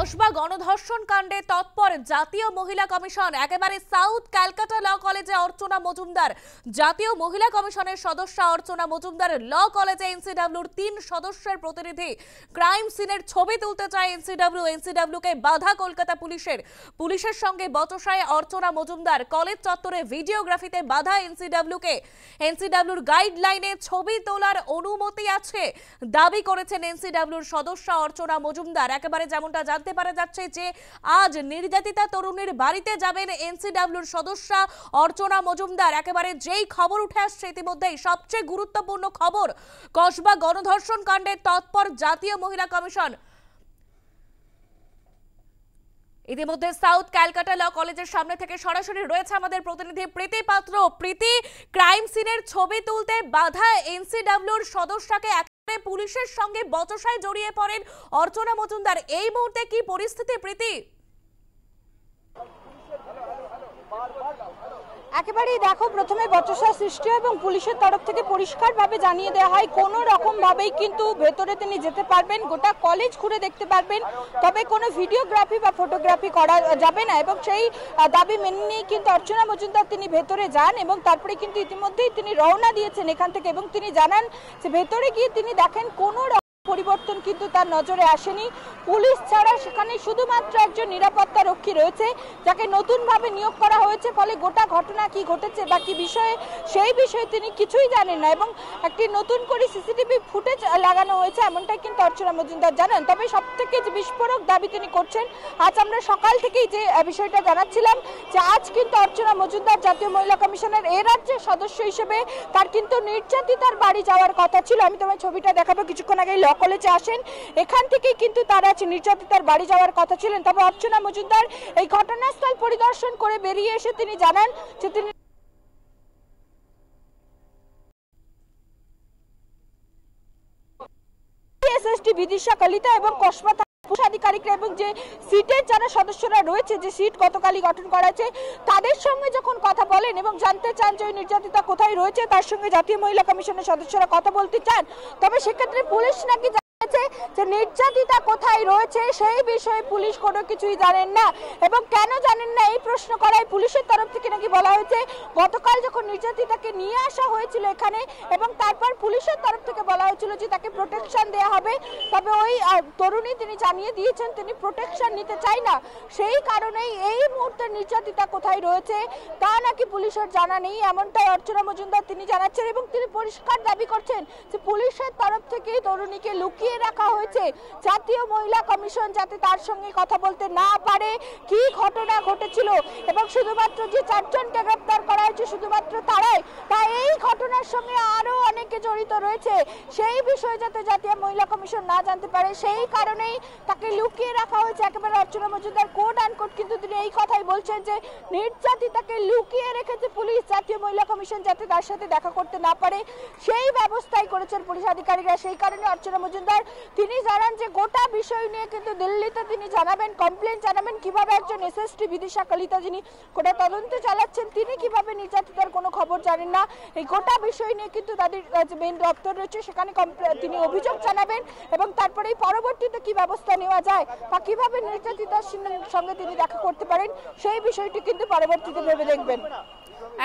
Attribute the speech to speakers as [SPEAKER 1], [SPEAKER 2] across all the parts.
[SPEAKER 1] কসবা গণধর্ষণ কাণ্ডে তৎপর জাতীয় মহিলা কমিশন। একেবারে সাউথ ক্যালকাটা ল কলেজে অর্চনা মজুমদার, জাতীয় মহিলা কমিশনের সদস্য অর্চনা মজুমদার ল কলেজে এনসিডব্লিউর 3 সদস্যের প্রতিনিধি ক্রাইম সিনের ছবি তুলতে চায় এনসিডব্লিউকে বাধা কলকাতা পুলিশের সঙ্গে বচসায় অর্চনা মজুমদার। কলেজ চত্বরে ভিডিওগ্রাফিতে বাধা এনসিডব্লিউর গাইডলাইনে ছবি তোলার অনুমতি আছে দাবি করেছেন এনসিডব্লিউর সদস্য অর্চনা মজুমদার। একেবারে যেমনটা জানতে পারা যাচ্ছে যে আজ নির্যাতিতা তরুণীর বাড়িতে যাবেন এনসিডব্লিউর সদস্য অর্চনা মজুমদার। একেবারে যেই খবর উঠে আসছে ইতিমধ্যেই সবচেয়ে গুরুত্বপূর্ণ খবর, কসবা গণধর্ষণ কাণ্ডে তৎপর জাতীয় মহিলা কমিশন। ইতিমধ্যে সাউথ ক্যালকাটা ল কলেজের সামনে থেকে সরাসরি রয়েছে আমাদের প্রতিনিধি প্রীতি পাত্র। প্রীতি, ক্রাইম সিনের ছবি তুলতে বাধা এনসিডব্লিউর সদস্যকে একেবারে পুলিশের সঙ্গে বচসায় জড়িয়ে পড়েন অর্চনা মজুমদার। এই মুহূর্তে কি পরিস্থিতি প্রীতি?
[SPEAKER 2] একেবারেই দেখো, প্রথমে বচসা সৃষ্টি এবং পুলিশের তরফ থেকে পরিষ্কারভাবে জানিয়ে দেওয়া হয় কোনো রকম ভাবেই কিন্তু ভেতরে তিনি যেতে পারবেন, গোটা কলেজ ঘুরে দেখতে পারবেন, তবে কোনো ভিডিওগ্রাফি বা ফটোগ্রাফি করা যাবে না। এবং সেই দাবি মেনে নিয়ে কিন্তু অর্চনা মজুমদার তিনি ভেতরে যান এবং তারপরে কিন্তু ইতিমধ্যেই তিনি রওনা দিয়েছেন এখান থেকে। এবং তিনি জানান যে ভেতরে গিয়ে তিনি দেখেন কোনো পরিবর্তন কিন্তু তার নজরে আসেনি। পুলিশ ছাড়া সেখানে শুধুমাত্র একজন নিরাপত্তা রক্ষী রয়েছে যাকে নতুনভাবে নিয়োগ করা হয়েছে। ফলে গোটা ঘটনা কি ঘটেছে বা কি বিষয়ে সেই বিষয়ে তিনি কিছুই জানেন না এবং একটি নতুন করে সিসিটিভি ফুটেজ লাগানো হয়েছে এমনটাই কিন্তু অর্চনা মজুমদার জানান। তবে সব থেকে যে বিস্ফোরক দাবি তিনি করছেন, আজ আমরা সকাল থেকেই যে বিষয়টা জানাচ্ছিলাম যে আজ কিন্তু অর্চনা মজুমদার জাতীয় মহিলা কমিশনের এ রাজ্যের সদস্য হিসেবে তার কিন্তু নির্যাতিতার বাড়ি যাওয়ার কথা ছিল। আমি তোমার ছবিটা দেখাবো, কিছুক্ষণ আগে কলেজে আসেন, এখান থেকেই কিন্তু তারা নির্যাতিতার বাড়ি যাওয়ার কথা ছিলেন। তবে অর্চনা মজুমদার এই ঘটনাস্থল পরিদর্শন করে বেরিয়ে এসে তিনি জানান যে তিনি এসএসটি বিদিশা কলিতা এবং কসবা আধিকারিকরা এবং যে সিটের যারা সদস্যরা রয়েছে, যে সিট গতকালই গঠন করা হয়েছে, তাদের সঙ্গে যখন কথা বলেন এবং জানতে চান যে ওই নির্যাতিতা কোথায় রয়েছে, তার সঙ্গে জাতীয় মহিলা কমিশনের সদস্যরা কথা বলতে চান। তবে সেক্ষেত্রে পুলিশ নাকি যে নির্যাতিতা কোথায় রয়েছে সেই বিষয়ে পুলিশ কোনো কিছুই জানেন না। এবং কেন জানেন না এই প্রশ্ন করায় পুলিশের তরফ থেকে নাকি বলা হয়েছে গতকাল যখন নির্যাতিতাকে নিয়ে আসা হয়েছিল এখানে এবং তারপর পুলিশের তরফ থেকে বলা হয়েছিল যে তাকে প্রোটেকশন দেওয়া হবে, তবে ওই তরুণী তিনি জানিয়ে দিয়েছেন তিনি প্রোটেকশন নিতে চাই না। সেই কারণেই এই মুহূর্তে নির্যাতিতা কোথায় রয়েছে তা নাকি পুলিশের জানা নেই, এমনটাই অর্চনা মজুমদার তিনি জানাচ্ছেন। এবং তিনি পরিষ্কার দাবি করছেন যে পুলিশের তরফ থেকে তরুণীকে লুকিয়ে রাখা হয়েছে জাতীয় মহিলা কমিশন যাতে তার সঙ্গে কথা বলতে না পারে, কি ঘটনা ঘটেছিল এবং শুধুমাত্র যে 4 জনকে গ্রেফতার করা হয়েছে শুধুমাত্র তারাই, তাই এই ঘটনার সঙ্গে আরো অনেকে জড়িত রয়েছে সেই বিষয়ে যাতে জাতীয় মহিলা কমিশন না জানতে পারে, সেই কারণেই তাকে লুকিয়ে রাখা হয়েছে। একেবারে অর্চনা মজুমদার কোট আনকোট কিন্তু তিনি এই কথাই বলছেন যে নির্যাতিতাকে লুকিয়ে রেখেছে পুলিশ, জাতীয় মহিলা কমিশন যাতে তার সাথে দেখা করতে না পারে সেই ব্যবস্থাই করেছেন পুলিশ আধিকারিকরা। সেই কারণে অর্চনা মজুমদার তিনি জানান যে গোটা বিষয় নিয়ে কিন্তু দিল্লিতে তিনি জানাবেন, কমপ্লেন জানাবেন কিভাবে একজন এসএসটি বিদিশা কলিতা যিনি গোটা তদন্ত চালাচ্ছেন তিনি কিভাবে নির্যাতিতার কোনো খবর জানেন না। এই গোটা বিষয় নিয়ে কিন্তু তাদের মেইন দপ্তর রয়েছে, সেখানে তিনি অভিযোগ জানাবেন এবং তারপরে পরবর্তীতে কি ব্যবস্থা নেওয়া যায় বা কিভাবে নির্যাতিতার সঙ্গে তিনি দেখা করতে পারেন সেই বিষয়টি কিন্তু পরবর্তীতে ভেবে দেখবেন।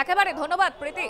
[SPEAKER 1] একেবারে ধন্যবাদ প্রীতি।